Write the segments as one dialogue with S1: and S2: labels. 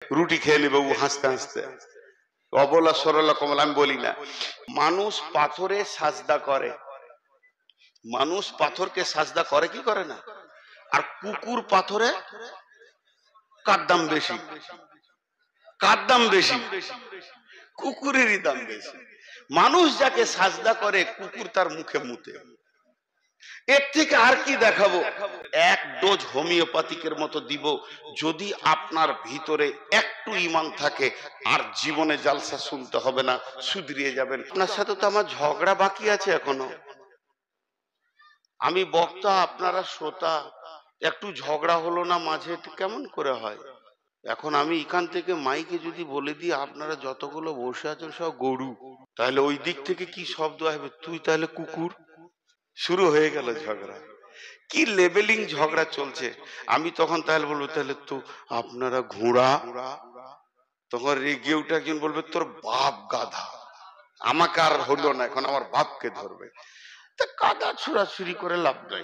S1: রুটি খেয়ে নিবে ও হাসতে হাসতে। অবলা সরলা কমলা আমি বলি না। মানুষ পাথরে সাজদা করে, মানুষ পাথরকে সাজদা করে কি করে না? আর কুকুর পাথরে কার দাম বেশি? কার দাম বেশি? কুকুরেরই দাম বেশি। মানুষ যাকে সাজদা করে কুকুর তার মুখে মুতে। এর থেকে আর কি দেখাবো? এক ডোজ হোমিওপ্যাথিকের মতো দিব। যদি আপনার ভিতরে একটু ঈমান থাকে আর জীবনে জালসা শুনতে হবে না, শুধরিয়ে যাবেন। আপনার সাথে তো আমার ঝগড়া বাকি আছে এখনো। আমি বক্তা, আপনারা শ্রোতা, একটু ঝগড়া হলো না মাঝে, কেমন করে হয়? এখন আমি এখান থেকে মাইকে যদি বলে দিই আপনারা যতগুলো বসে আছেন সব গরু, তাহলে ওই দিক থেকে কি শব্দ আসবে? তুই তাহলে কুকুর। শুরু হয়ে গেল ঝগড়া। কি লেভেলিং ঝগড়া চলছে। আমি তখন তাহলে বলবো তাহলে তো আপনারা ঘোড়া। তখন রেগে উঠে একজন বলবে তোর বাপ গাধা। আমাকে আর হলো না, এখন আমার বাপকে ধরবে। তা কাদা ছুড়াছুরি করে লাভ নাই।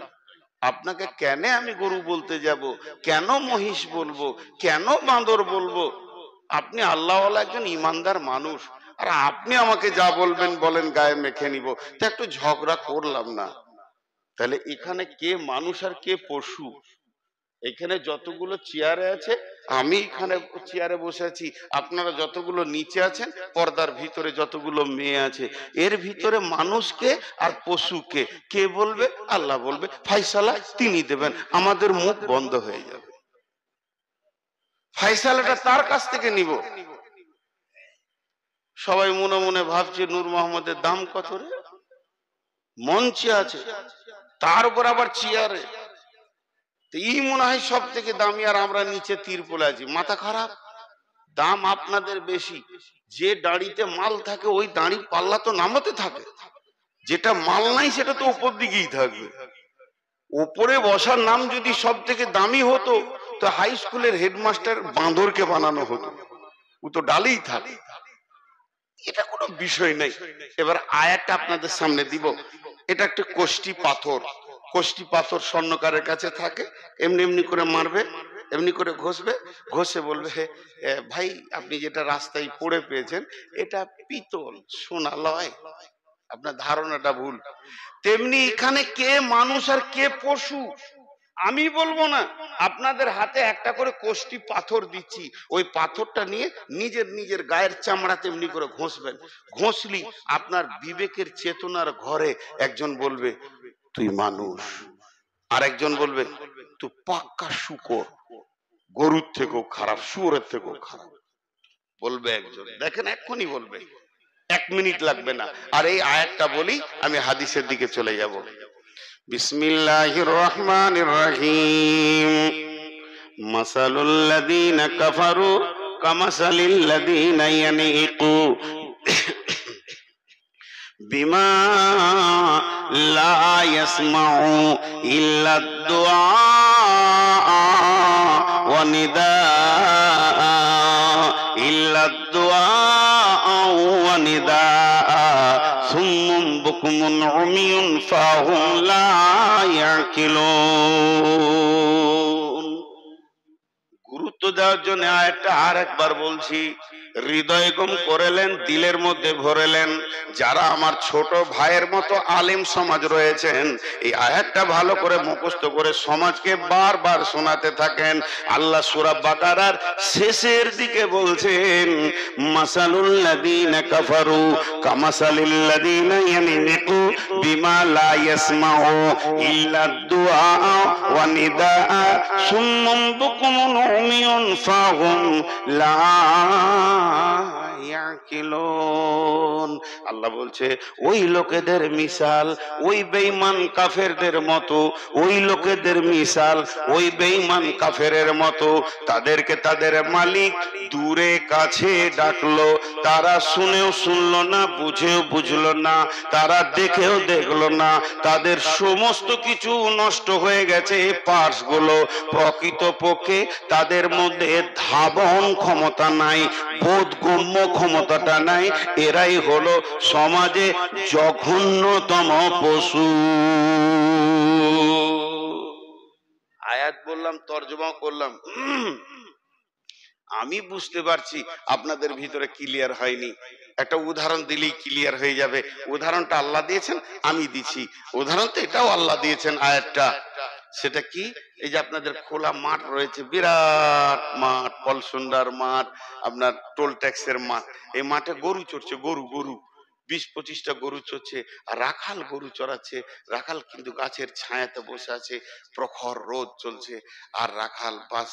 S1: আপনাকে কেন আমি গরু বলতে যাব? কেন মহিষ বলবো? কেন বাঁদর বলবো? আপনি আল্লাহওয়ালা একজন ইমানদার মানুষ, আর আপনি আমাকে যা বলবেন বলেন, গায়ে মেখে নিব। তা একটু ঝগড়া করলাম না? তাহলে এখানে কে মানুষ আর কে পশু? এখানে যতগুলো চেয়ারে আছে, আমি এখানে চেয়ারে বসে আছি, আপনারা যতগুলো নিচে আছেন, পর্দার ভিতরে যতগুলো মেয়ে আছে, এর ভিতরে মানুষকে আর পশুকে কে বলবে? আল্লাহ বলবে, ফায়সালা তিনি দেবেন, আমাদের মুখ বন্ধ হয়ে যাবে। ফায়সালাটা তার কাছ থেকে নিব। সবাই মনে মনে ভাবছে নূর মোহাম্মদের দাম কত রে? মঞ্চে আছে, তার উপর আবার চেয়ারে, এই মনে হয় সব থেকে দামি, আর আমরা নিচে তিরপলে আছি। মাথা খারাপ। দাম আপনাদের বেশি। যে দাঁড়িতে মাল থাকে ওই দাঁড়ির পাল্লা তো নামাতে থাকে, যেটা মাল নাই সেটা তো উপর দিকেই থাকবে। ওপরে বসার নাম যদি সব থেকে দামি হতো তো হাই স্কুলের হেডমাস্টার বাঁদরকে বানানো হতো, ও তো ডালেই থাকে। এটা কোনো বিষয় নেই। এবার আয়াতটা আপনাদের সামনে দিব। এটা একটা কোষ্টি পাথর। কোষ্টি পাথর স্বর্ণকারের কাছে থাকে, এমনি এমনি করে মারবে, এমনি করে ঘষবে, ঘষে বলবে ভাই আপনি যেটা রাস্তায় পড়ে পেয়েছেন এটা পিতল, সোনা লয়। আপনার ধারণাটা ভুল। তেমনি এখানে কে মানুষ আর কে পশু আমি বলবো না। আপনাদের হাতে একটা করে কোষ্টি পাথর দিচ্ছি, ওই পাথরটা নিয়ে নিজের নিজের গায়ের চামড়া তেমনি করে ঘষবেন। ঘষলি আপনার বিবেকের চেতনার ঘরে একজন বলবে তুই মানুষ, আর একজন বলবে তুই পাক্কা শুকর, গরুর থেকেও খারাপ, শুয়োরের থেকেও খারাপ। বলবে একজন, দেখেন এক্ষুনি বলবে, 1 মিনিট লাগবে না। আর এই আয়াতটা বলি, আমি হাদিসের দিকে চলে যাব। বিসমিল্লাহির রহমানির রহিম। মাসালুল লাযীনা কাফারু কামাসালিল লাযীনা ইয়ানিকু বিমা লা ইয়াসমাউ ইল্লা দুআ ওয়া নিদা ইল্লা দুআ ওয়া নিদা সুম্মুন বুকমুন উমিয়ুন ফাহুম লা ইয়াকিলুন। গুরুত্ব দেওয়ার জন্য আয়াতটা আর একবার বলছি, হৃদয় গম করেলেন, দিলের মধ্যে ভরেলেন। যারা আমার ছোট ভাইয়ের মতো আলেম সমাজ রয়েছেন, এই আয়াতটা ভালো করে মুখস্থ করে সমাজকে বারবার শোনাতে থাকেন। আল্লাহ সূরা বাকারার শেষের দিকে বলছেন, মাসালুল লাযীনা কাফারু কামাসালিল লাযীনা ইয়ানমিকু বিমা লা ইয়াসমাউ ইল্লা দুআ ওয়া নিদা সুম্মুন বুকমুন উমিয়ুন ফাহুম লা ইয়াকিলুন। আল্লাহ বলছে ওই লোকেদের মিসাল ওই বেঈমান কাফেরদের মতো, ওই লোকেদের মিসাল ওই বেঈমান কাফেরের মতো। তাদেরকে তাদের মালিক দূরে কাছে ডাকলো, তারা শুনেও শুনলো না, বুঝেও বুঝলো না, তারা দেখেও দেখলো না। তাদের সমস্ত কিছু নষ্ট হয়ে গেছে, পার্টস গুলো। প্রকৃতপক্ষে তাদের মধ্যে ধাবন ক্ষমতা নাই, বোধগম্য ক্ষমতাটা নাই। এরাই হলো সমাজে জঘন্যতম পশু। আয়াত বললাম, তর্জমা করলাম। আমি বুঝতে পারছি আপনাদের ভিতরে ক্লিয়ার হয়নি, একটা উদাহরণ দিলেই ক্লিয়ার হয়ে যাবে। উদাহরণটা আল্লাহ দিয়েছেন, আমি দিচ্ছি। উদাহরণ তো এটাও আল্লাহ দিয়েছেন আয়াতটা। সেটা কি? এই যে আপনাদের খোলা মাঠ রয়েছে, বিরাট মাঠ, পলসুন্ডার মাঠ, আপনার টোল ট্যাক্সের মাঠ। এই মাঠে গরু চড়ছে, গরু গরু 20-25টা গরু চড়ছে, আর রাখাল গরু চড়াচ্ছে। রাখাল কিন্তু গাছের ছায়াতে বসে আছে, প্রখর রোদ চলছে, আর রাখাল বাস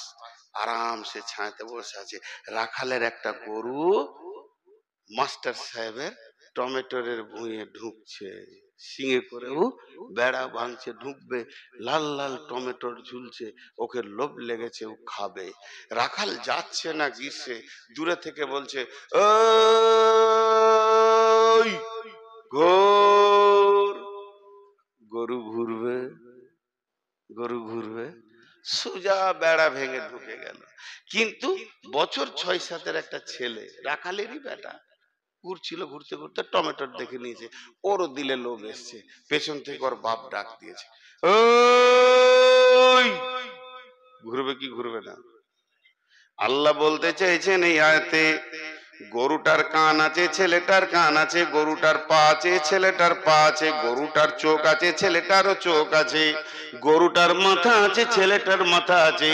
S1: আরামসে ছায়াতে বসে আছে। রাখালের একটা গরু মাস্টার সাহেবের টমেটোরের ভুঁইয়ে ঢুকছে, সিঙে করে ও বেড়া ভাঙছে, ঢুকবে, লাল লাল টমেটোর ঝুলছে, ওকে লোভ লেগেছে, ও খাবে। রাখাল যাচ্ছে না গ্রীষ্মে, দূরে থেকে বলছে, ওই ঘোর। গরু ঘুরবে, গরু ঘুরবে, সোজা বেড়া ভেঙে ঢুকে গেল। কিন্তু বছর 6-7-এর একটা ছেলে, রাখালেরই বেটা, ঘুরছিল, ঘুরতে ঘুরতে টমেটোর দেখে নিয়েছে, ওরও দিলে লোভ এসছে, পেছন থেকে ওর বাপ ডাক দিয়েছে, ওই ঘুরবে কি ঘুরবে না? আল্লাহ বলতে চাইছেন এই আয়াতে, গরুটার কান আছে, ছেলেটার কান আছে, গরুটার পা আছে, ছেলেটার পা আছে, গরুটার চোখ আছে, ছেলেটারও চোখ আছে, গরুটার মাথা আছে, ছেলেটার মাথা আছে।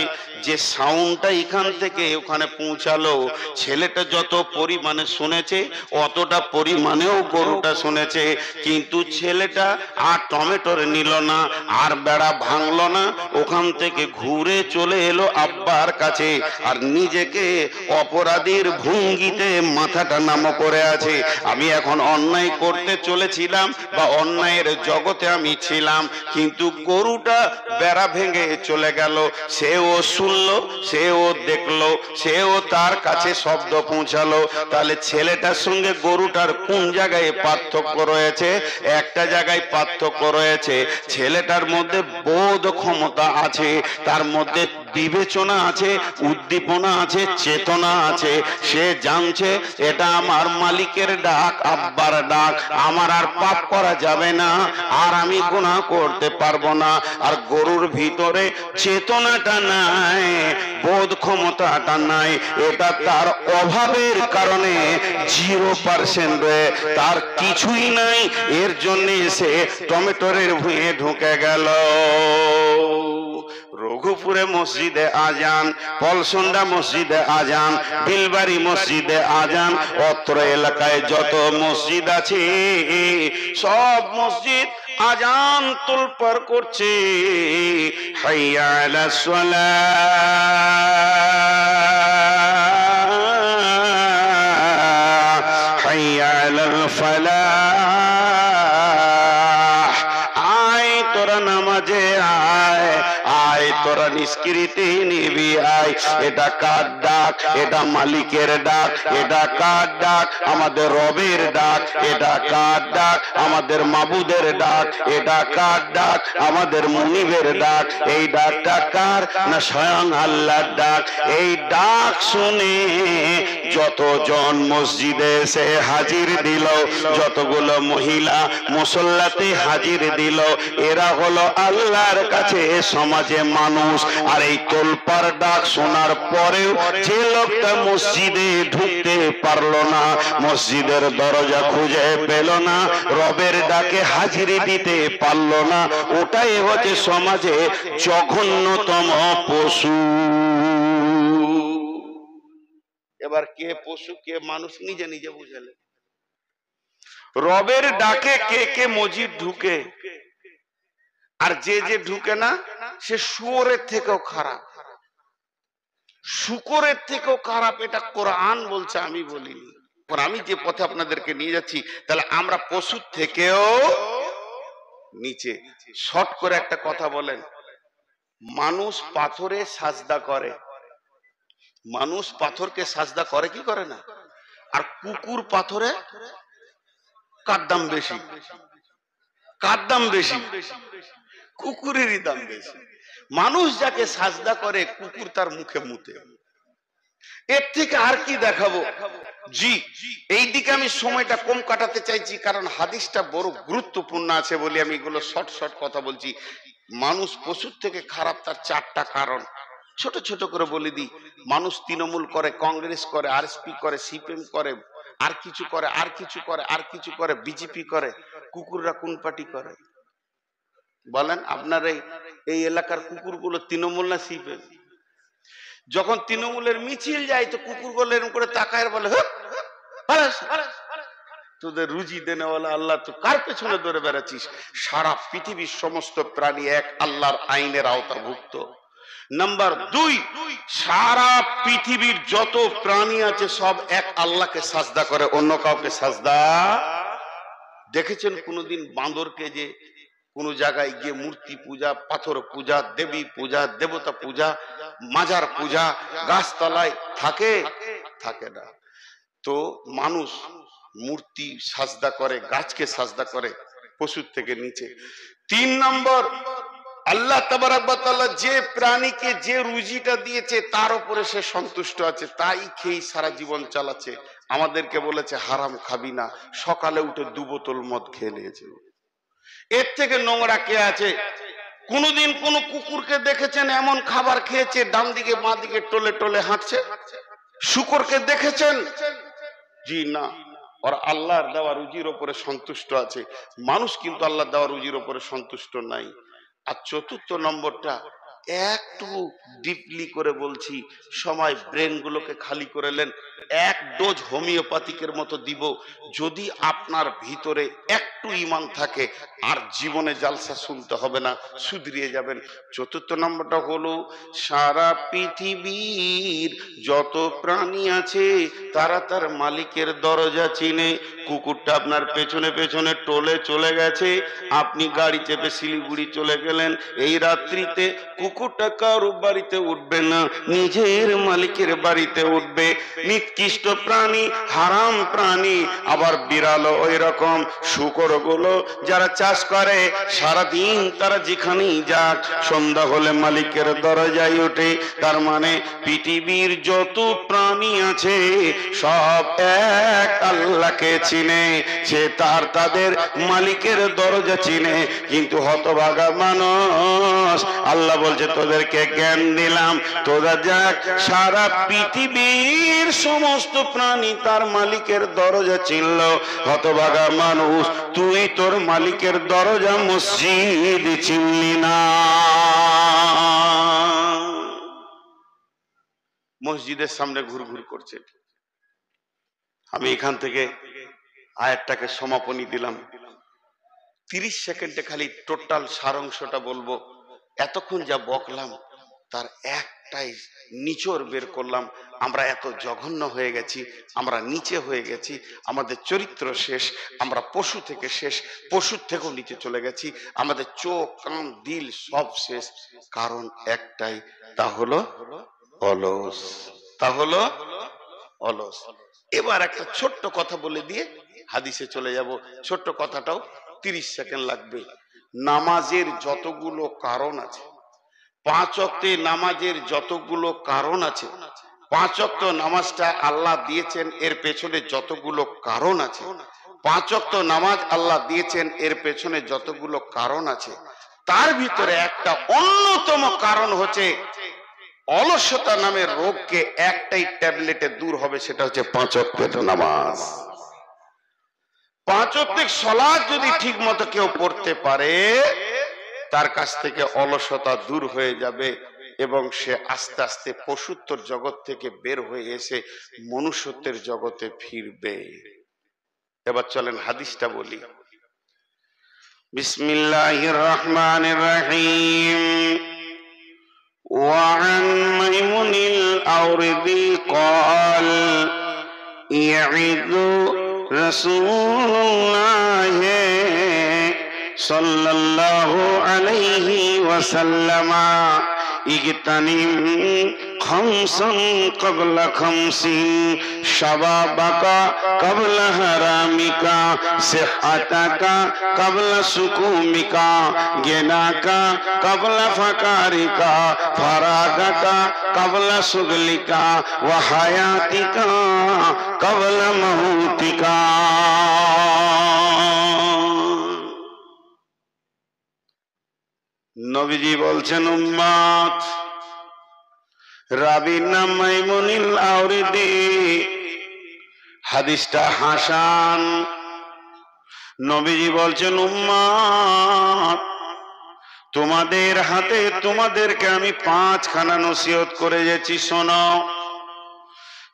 S1: যে সাউন্ডটা এখান থেকে ওখানে পৌঁছালো, ছেলেটা যত পরিমাণে শুনেছে অতটা পরিমাণেও গরুটা শুনেছে। কিন্তু ছেলেটা আর টমেটোর নিল না, আর বেড়া ভাঙলো না, ওখান থেকে ঘুরে চলে এলো আব্বার কাছে, আর নিজেকে অপরাধীর ভঙ্গিতে মাথাটা নামো করে আছে। আমি এখন অন্যায় করতে চলেছিলাম, বা অন্যায়ের জগতে আমি ছিলাম, কিন্তু গরুটা বেড়া ভেঙে চলে গেল, সেও শুনলো, সেও দেখলো, সেও তার কাছে শব্দ পৌঁছালো। তাহলে ছেলেটার সঙ্গে গরুটার কোন জায়গায় পার্থক্য রয়েছে? একটা জায়গায় পার্থক্য রয়েছে, ছেলেটার মধ্যে বোধ ক্ষমতা আছে, তার মধ্যে বিবেচনা আছে, উদ্দীপনা আছে, চেতনা আছে। সে জানছে এটা আমার মালিকের ডাক, আব্বার ডাক, আমার আর পাপ করা যাবে না, আর আমি গুনাহ করতে পারবো না। আর গরুর ভিতরে চেতনাটা নাই, বোধ ক্ষমতাটা নাই, এটা তার অভাবের কারণে 0% তার কিছুই নাই। এর জন্য সে টমেটোরের ভুঁয়ে ঢুকে গেল। রঘুপুরে মসজিদে আজান, পলসন্ডা মসজিদে আজান, বিলবাড়ি মসজিদে আজান, অত্র এলাকায় যত মসজিদ আছে সব মসজিদ আজান তোলপাড় করছে, হাইয়া আলাস সালাহ, হাইয়া আলাল ফালাহ। আয় তোরা নামাজে আয়, আয় তোরা নিষ্কৃতি নিবি আয়। এটা কার ডাক? এটা মালিকের ডাক। এটা কার ডাক? আমাদের রবের ডাক। এটা কার ডাক? আমাদের মাবুদের ডাক। এটা কার ডাক? আমাদের মুনিবের ডাক। এই ডাকটা কার? না স্বয়ং আল্লাহর ডাক। এই ডাক শুনে যতজন মসজিদে এসে হাজির দিল, যতগুলো মহিলা মুসল্লাতে হাজির দিল, এরা হলো আল্লাহর কাছে সমাজে মানুষ। আর এই তোলপাড় ডাক শোনার পরেও যে লোকটা মসজিদে ঢুকতে পারলো না, মসজিদের দরজা খুঁজে পেল না, রবের ডাকে হাজিরি দিতে পারলো না, ওটাই হচ্ছে সমাজে জঘন্যতম পশু। এবার কে পশু কে মানুষ নিজে নিজে বুঝালে। রবের ডাকে কে কে মসজিদ ঢুকে, আর যে যে ঢুকে না সে শুয়োরের থেকেও খারাপ, শুকরের থেকেও খারাপ। এটা কোরআন বলছে, আমি বলিনি। আমি যে পথে আপনাদেরকে নিয়ে যাচ্ছি, তাহলে আমরা পশুর থেকেও নিচে। শর্ট করে একটা কথা বলেন, মানুষ পাথরে সাজদা করে, মানুষ পাথরকে সাজদা করে কি করে না? আর কুকুর পাথরে কার দাম বেশি? কার দাম বেশি? কুকুরেরই দাম বেশি। মানুষ যাকে সাজদা করে, কুকুর তার মুখে মুতে। এর থেকে আর কি দেখাবো? জি, এই দিকে আমি সময়টা কম কাটাতে চাইছি, কারণ হাদিসটা বড় গুরুত্বপূর্ণ আছে বলে আমি এগুলো শর্ট শর্ট কথা বলছি। মানুষ পশুর থেকে খারাপ, তার 4টা কারণ। ছোট ছোট করে বলে দিই, মানুষ তৃণমূল করে, কংগ্রেস করে, আরএসপি করে, সিপিএম করে, আর কিছু করে, আর কিছু করে, আর কিছু করে, বিজেপি করে। কুকুররা কোন পার্টি করে বলেন? আপনার এই এলাকার কুকুরগুলো তৃণমূল না সিপিএম? যখন তৃণমূলের মিছিল যায় তো কুকুরগুলো এরকম করে তাকায় বলে, তোদের রুজি দেনেওয়ালা আল্লাহ, তো কার পেছনে দৌড়ে বেড়াচ্ছিস? সারা পৃথিবীর সমস্ত প্রাণী এক আল্লাহর আইনের আওতাভুক্ত। নাম্বার 2, সারা পৃথিবীর যত প্রাণী আছে সব এক আল্লাহকে সাজদা করে, অন্য কাউকে সাজদা। দেখেছেন কোনদিন বাঁদরকে যে কোন জায়গায় গিয়ে মূর্তি পূজা, পাথর পূজা, দেবী পূজা, দেবতা পূজা, মাজার পূজা, গাছতলায় থাকে? থাকে না। তো মানুষ মূর্তি সাজদা করে, গাছকে সাজদা করে, পশুর থেকে নিচে। 3 নম্বর, আল্লাহ তাবারক ওয়া তাআলা যে প্রাণীকে যে রুজিটা দিয়েছে তার উপরে সে সন্তুষ্ট আছে, তাই খেয়ে সারা জীবন চালাচ্ছে। আমাদেরকে বলেছে হারাম খাবি না, সকালে উঠে 2 বোতল মদ খেয়ে নিয়েছে। এর থেকে নোংরা কে আছে? কোনদিন কোন কুকুরকে দেখেছেন এমন খাবার খেয়েছে ডান দিকে বাঁ দিকে টলে টলে হাঁটছে? শুকরকে দেখেছেন? জি না। আর আল্লাহর দেওয়া রুজির উপরে সন্তুষ্ট আছে। মানুষ কিন্তু আল্লাহর দেওয়া রুজির উপরে সন্তুষ্ট নাই। আর 4র্থ নম্বরটা একটু ডিপলি করে বলছি, সময় ব্রেন গুলোকে খালি করে নেন। 1 ডোজ হোমিওপ্যাথিকের মতো দিব। যদি আপনার ভিতরে একটু ঈমান থাকে আর জীবনে জালসা শুনতে হবে না, শুধরিয়ে যাবেন। 4র্থ নম্বরটা হলো, সারা পৃথিবীর যত প্রাণী আছে তারা তার মালিকের দরজা চিনে। কুকুরটা আপনার পেছনে পেছনে টোলে চলে গেছে, আপনি গাড়ি চেপে শিলিগুড়ি চলে গেলেন, এই রাত্রিতে কুকুরটা কারো বাড়িতে উঠবে না, নিজের মালিকের বাড়িতে উঠবে। নিকৃষ্ট প্রাণী, হারাম প্রাণী। আবার বিড়ালও ওই রকম। শুকরগুলো যারা চাষ করে সারাদিন তারা যেখানেই যাক সন্ধ্যা হলে মালিকের দরজায় ওঠে। তার মানে পৃথিবীর যত প্রাণী আছে সব এক আল্লাহকে চিনে, সে তাদের মালিকের দরজা চিনে। কিন্তু হতভাগা মানুষ, আল্লাহ বলছে তোদেরকে জ্ঞান দিলাম, তোরা যাক সারা পৃথিবীর সমস্ত প্রাণী তার মালিকের দরজা চিনল। হতভাগা মানুষ, তুই তোর মালিকের দরজা মসজিদ চিনলি না। মসজিদের সামনে ঘুরঘুর করছে। আমি এখান থেকে আয়াতটাকে সমাপনী দিলাম। 30 সেকেন্ডে খালি টোটাল সারাংশটা বলবো। এতক্ষণ যা বকলাম তার একটাই নিচড় বের করলাম। আমরা এত জঘন্য হয়ে গেছি, আমরা নিচে হয়ে গেছি, আমাদের চরিত্র শেষ, আমরা পশু থেকে শেষ, পশুর থেকেও নিচে চলে গেছি, আমাদের চোখ কান দিল সব শেষ। কারণ একটাই, তা হলো অলস। তা হলো অলস। এবার একটা ছোট্ট কথা বলে দিয়ে হাদিসে চলে যাব। ছোট্ট কথাটাও 30 সেকেন্ড লাগবে। নামাজের যতগুলো কারণ আছে, 5 ওয়াক্তে নামাজের যতগুলো কারণ আছে, 5 ওয়াক্ত নামাজটা আল্লাহ দিয়েছেন এর পেছনে যতগুলো কারণ আছে, 5 ওয়াক্ত নামাজ আল্লাহ দিয়েছেন এর পেছনে যতগুলো কারণ আছে, তার ভিতরে একটা অন্যতম কারণ হচ্ছে অলসতা নামের রোগকে একটাই ট্যাবলেটে দূর হবে, সেটা হচ্ছে 5 ওয়াক্তের নামাজ। 5 ওয়াক্তের সালাত যদি ঠিক মতো কেউ পড়তে পারে তার কাছ থেকে অলসতা দূর হয়ে যাবে এবং সে আস্তে আস্তে পশুত্বর জগৎ থেকে বের হয়ে এসে মনুষ্যত্বের জগতে ফিরবে। এবার চলেন হাদিসটা বলি। বিসমিল্লাহির রহমানির রহিম। وعن ميمون الأوردي قال يعظ رسول الله صلى الله عليه وسلم اغتنم خمسا قبل خمس شبابك قبل حرامك صحتك قبل سقومك غناك قبل فقرك فراغك قبل شغلك وحياتك قبل موتك। নবীজি বলছেন, উম্মত রাবির নাম মাইমুনিল আওরিদি, হাদিসটা হাসান। নবীজি বলছেন, উম্মত তোমাদের হাতে তোমাদেরকে আমি 5খানা নসিহত করে গেছি, শোনো।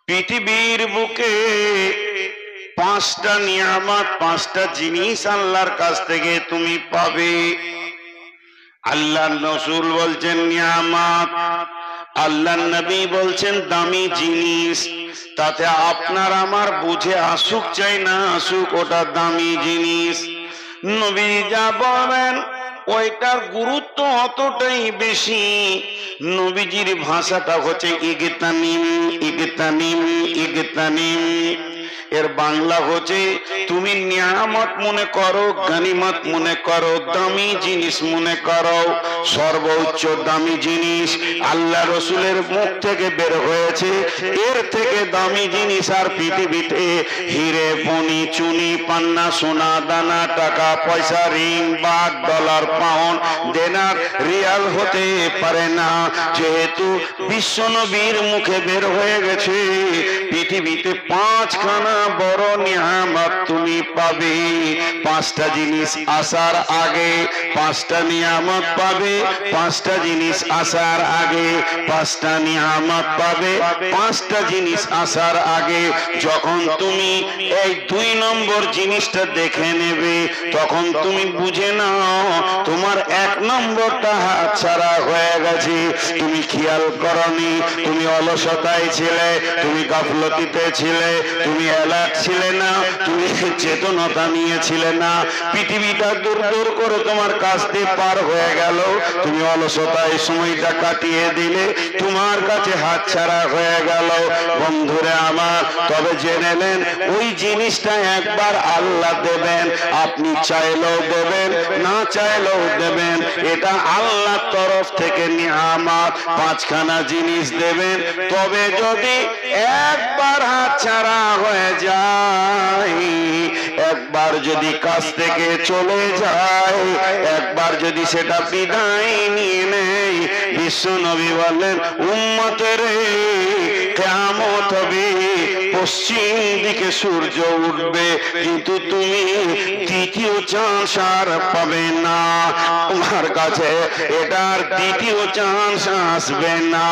S1: পৃথিবীর বুকে 5টা নিয়ামত, 5টা জিনিস আল্লাহর কাছ থেকে তুমি পাবে। আল্লাহর রাসূল বলছেন নিয়ামত, আল্লাহর নবী বলছেন দামি জিনিস। তাতে আপনার আমার বুঝে আসুক চাই না আসুক, ওটা দামি জিনিস। নবী যা বলেন ওইটার গুরুত্ব অতটাই বেশি। নবীজির ভাষাটা হচ্ছে ইগতানিম, ইগতানিম, ইগতানিম। এর বাংলা হচ্ছে তুমি নিয়ামত মনে করো, গনিমত মনে করো, দামি জিনিস মনে করো। সর্বোচ্চ দামি জিনিস আল্লাহ রসুলের মুখ থেকে বের হয়েছে, এর থেকে দামি জিনিস আর পৃথিবীতে হিরে মণি চুনি পান্না সোনা দানা টাকা পয়সা রিং বাঘ ডলার পাউন্ড দেনার রিয়াল হতে পারে না। যেহেতু বিশ্বনবীর মুখে বের হয়ে গেছে পৃথিবীতে 5খানা বড় নিয়ামত তুমি পাবে। 5টা জিনিস আসার আগে 5টা নিয়ামত পাবে, 5টা জিনিস আসার আগে 5টা নিয়ামত পাবে, 5টা জিনিস আসার আগে। যখন তুমি এই 2 নম্বর জিনিসটা দেখে নেবে তখন তুমি বুঝে নাও তোমার 1 নম্বরটা হাতছাড়া হয়ে গেছে। তুমি খেয়াল করনি, তুমি অলসতায় ছিলে, তুমি গাফলতিতে ছিলে, তুমি অ্যালার্ট ছিলে না, তুমি চেতনতা নিয়েছিলে না। পৃথিবীটা দূর দূর করে তোমার কাছ দিয়ে পার হয়ে গেল, তুমি অলসতায় সময়টা কাটিয়ে দিলে, তোমার কাছে হাতছাড়া হয়ে গেল। বন্ধুরে আমার, তবে জেনে নেন ওই জিনিসটা একবার আল্লাহ দেবেন, আপনি চাইলেও দেবেন না চাইলেও দেবেন। এটা আল্লাহর তরফ থেকে নিয়ামত, 5খানা জিনিস দেবেন। তবে যদি একবার হাতছাড়া হয়ে যায়, একবার যদি কাছ থেকে চলে যায়, একবার যদি সেটা বিদায় নিয়ে নেয়, বিশ্ব নবী বলেন উম্মতের কিয়ামত হবে, পশ্চিম দিকে সূর্য উঠবে, কিন্তু তুমি দ্বিতীয় চান্স আর পাবে না। তোমার কাছে এটার দ্বিতীয় চান্স আসবে না।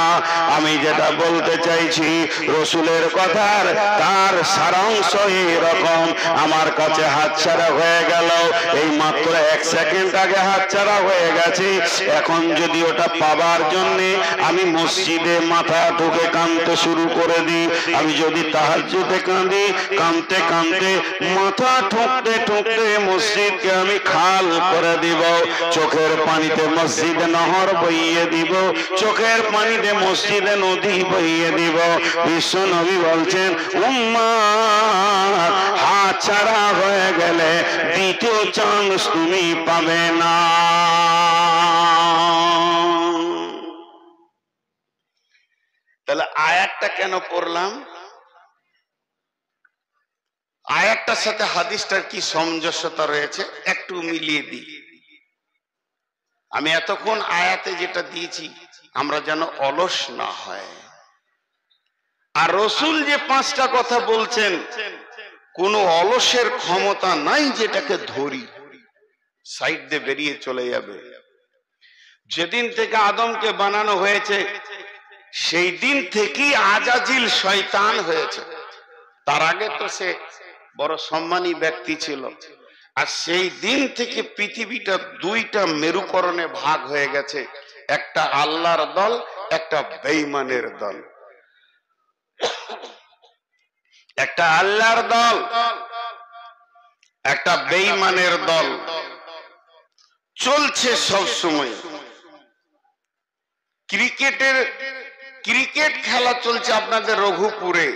S1: আমি যেটা বলতে চাইছি রসুলের কথার তার সারাংশ এরকম। আমার কাছে হাতছাড়া হয়ে গেল, এই মাত্র 1 সেকেন্ড আগে হাতছাড়া হয়ে গেছে। এখন যদি ওটা পাবার জন্যে আমি মসজিদে মাথা ঠুকে কাঁদতে শুরু করে দিই, আমি যদি তাহাজ্জুদে কাঁদি, কাঁদতে কাঁদতে মাথা ঠুকতে ঠুকতে মসজিদকে আমি খাল করে দিব, চোখের পানিতে মসজিদে নহর বইয়ে দিব, চোখের পানিতে মসজিদে নদী বইয়ে দিব। বিশ্ব নবী বলছেন উম্মাত হাত ছাড়া হয়ে গেলে দ্বিতীয় চান্স তুমি পাবে না। তাহলে আয়াতটা কেন পড়লাম? আয়াতটার সাথে হাদিসটার কি সামঞ্জস্যতা রয়েছে একটু মিলিয়ে দিই। আমি এতক্ষণ আয়াতে যেটা দিয়েছি আমরা যেন অলস না হয়। আর রসুল যে 5টা কথা বলছেন, কোন অলসের ক্ষমতা নাই যেটাকে ধরি সাইড দিয়ে বেরিয়ে চলে যাবে। যেদিন থেকে আদমকে বানানো হয়েছে সেই দিন থেকেই আজাজিল শয়তান হয়েছে। তার আগে তো সে বড় সম্মানী ব্যক্তি ছিল। আর সেই দিন থেকে পৃথিবীটা 2টা মেরুকরণে ভাগ হয়ে গেছে, একটা আল্লাহর দল, একটা বেঈমানের দল। একটা আল্লাহর দল, একটা বেঈমানের দল চলছে সব সময়। ক্রিকেট খেলা চলছে আপনাদের রঘুপুরে,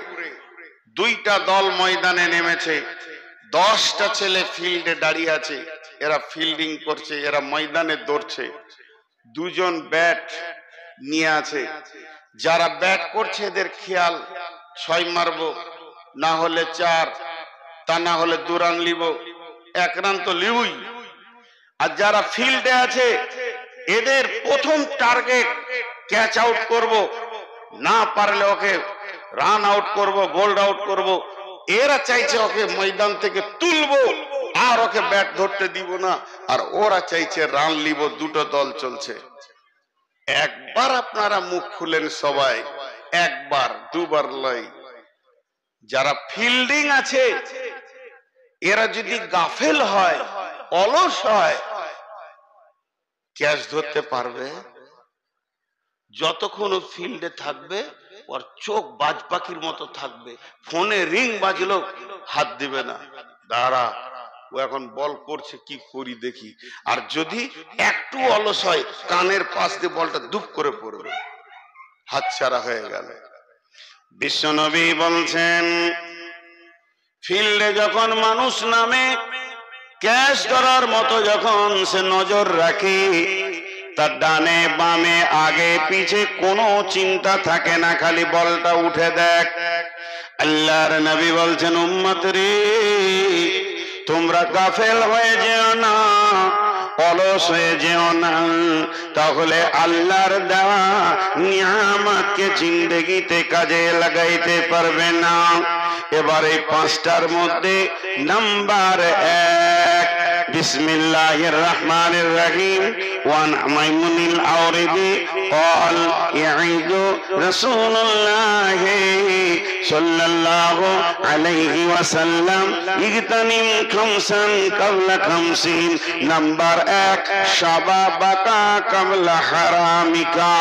S1: 2টা দল ময়দানে নেমেছে, 10টা ছেলে ফিল্ডে দাঁড়িয়ে আছে, এরা ফিল্ডিং করছে, এরা ময়দানে দৌড়ছে। 2 জন ব্যাট নিয়ে আছে, যারা ব্যাট করছে এদের খেয়াল 6 মারবো, না হলে 4, তা না হলে 2 রান লিব, 1 রান তো লিবই। আর যারা ফিল্ডে আছে এদের প্রথম টার্গেট ক্যাচ আউট করব, না পারলে ওকে রান আউট করব, গোল্ড আউট করব। এরা চাইছে ওকে ময়দান থেকে তুলবো আর ওকে ব্যাট ধরতে দিব না, আর ওরা চাইছে রান নিব। দুটো দল চলছে। একবার আপনারা মুখ খুলেন সবাই, একবার দুবার লয়। যারা ফিল্ডিং আছে এরা যদি গাফেল হয়, অলস হয়, ক্যাচ ধরতে পারবে? যতক্ষণ ও ফিল্ডে থাকবে ওর চোখ বাজ পাখির মতো থাকবে, ফোনে রিং বাজলো হাত দিবে না, দাঁড়া ও এখন বল করছে কি করি দেখি। আর যদি একটু অলস হয় কানের পাশ দিয়ে বলটা দুপ করে পড়বে, হাতছাড়া হয়ে গেল। বিশ্বনবী বলছেন ফিল্ডে যখন মানুষ নামে ক্যাচ ধরার মতো যখন সে নজর রাখে, তার ডানে বামে আগে পিছে কোনো চিন্তা থাকে না, খালি বলটা উঠে দেখ। আল্লাহর নবী বলছেন উম্মত রে তোমরা গাফেল হয়ে যেও না, অলস হয়ে যেও না, তাহলে আল্লাহর দেওয়া নিয়ামতকে জিন্দেগিতে কাজে লাগাইতে পারবে না। এবার এই পাঁচটার মধ্যে নাম্বার 1, বিসমিল্লাহির রহমানির রহিম। ওয়ান মাইমুনিল আওরিদি قال يعيد رسول الله صلى الله عليه وسلم اغتنم خمسا قبل خمسين। নাম্বার 1 শাবাবাকা কাবলা হারামিকা।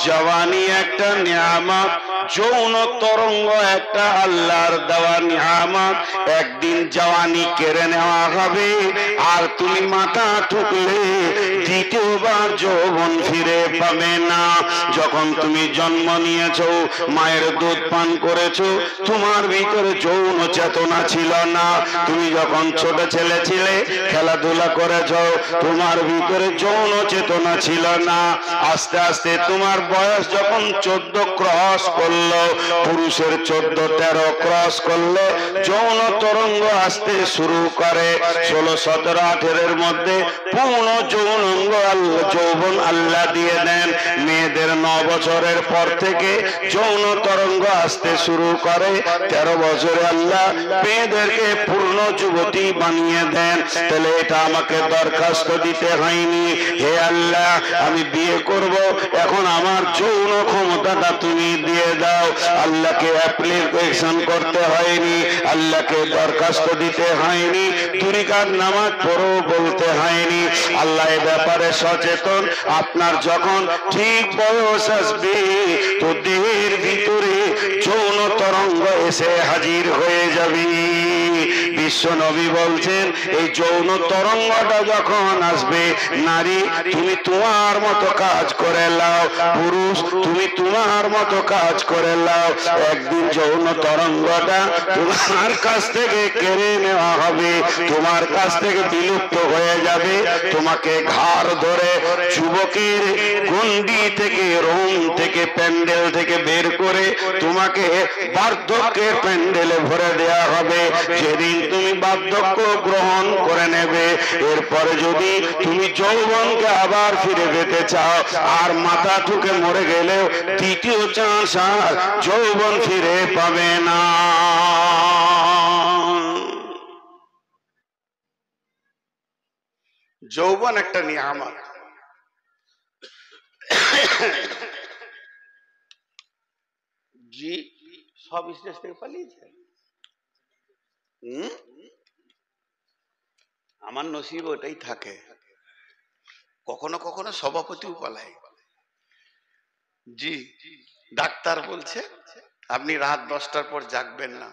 S1: জওয়ানি একটা নিয়ামত, যৌন তরঙ্গ একটা আল্লাহর দেওয়া নিয়ামত। একদিন জওয়ানি কেড়ে নেওয়া হবে আর তুমি মাথা ঠুকলে দ্বিতীয়বার যৌবন ফিরে পাবে না। যখন তুমি জন্ম নিয়েছো, মায়ের দুধ পান করেছো, তোমার ভিতরে যৌন চেতনা ছিল না। তুমি যখন ছোট ছেলে ছিলে, খেলাধুলা করেছো, তোমার ভিতরে যৌন চেতনা ছিল না। আস্তে আস্তে তোমার বয়স যখন 14 ক্রস করলো, পুরুষের 14-13 ক্রস করলে যৌন তরঙ্গ আসতে শুরু করে। 16, 17, 18 মধ্যে পূর্ণ যৌনাঙ্গ যৌবন আল্লাহ দিয়ে দেন। মেয়েদের 9 বছরের পর থেকে যৌন তরঙ্গ আসতে শুরু করে। 13 বছরে আল্লাহ মেয়েদেরকে পূর্ণ যুবতী বানিয়ে দেন। তাহলে এটা আমাকে দরখাস্ত দিতে হয়নি, হে আল্লাহ আমি বিয়ে করব, এখন আমার যৌন ক্ষমতাটা তুমি দিয়ে দাও। আল্লাহকে অ্যাপ্লিকেশন করতে হয়নি, আল্লাহকে দরখাস্ত দিতে হয়নি, 2 রাকাত নামাজ পড়ো বলতে হয়নি। আল্লাহ এ ব্যাপারে সচেতন। আপনার যখন ঠিক বয়স আসবে তো দেহের ভিতরে যৌন তরঙ্গ এসে হাজির হয়ে যাবে। বিশ্ব নবী বলছেন এই যৌন তরঙ্গটা যখন আসবে, নারী তুমি তোমার মতো কাজ করে লাও, পুরুষ তুমি তোমার মতো কাজ করে লাও। একদিন যৌন তরঙ্গটা তোমার কাছ থেকে কেড়ে নেওয়া হবে, তোমার কাছ থেকে বিলুপ্ত হয়ে যাবে। তোমাকে ঘাড় ধরে যুবকের গন্ডি থেকে, রোম থেকে, প্যান্ডেল থেকে বের করে তোমাকে বার্ধক্যের প্যান্ডেলে ভরে দেয়া হবে। যেদিন তুমি বার্ধক্য গ্রহণ করে নেবে, এরপরে যদি তুমি যৌবনকে আবার ফিরে পেতে চাও, আর মাথা ঠুকে মরে গেলেও দ্বিতীয় চান্স আর যৌবন ফিরে পাবে না। যৌবন একটা নিয়ামত। জি সব স্টেজ থেকে পালিয়েছে। আমার নসিব ওটাই থাকে। কখনো কখনো সভাপতিও পালায়। জি ডাক্তার বলছে আপনি রাত 10টার পর জাগবেন না।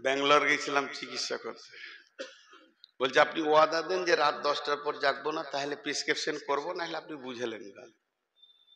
S1: ব্যাঙ্গালোর গেছিলাম চিকিৎসা করতে, বলছে আপনি ওয়াদা দেন যে রাত 10টার পর জাগবো না, তাহলে প্রেসক্রিপশন করবো, না হলে আপনি বুঝেলেন না।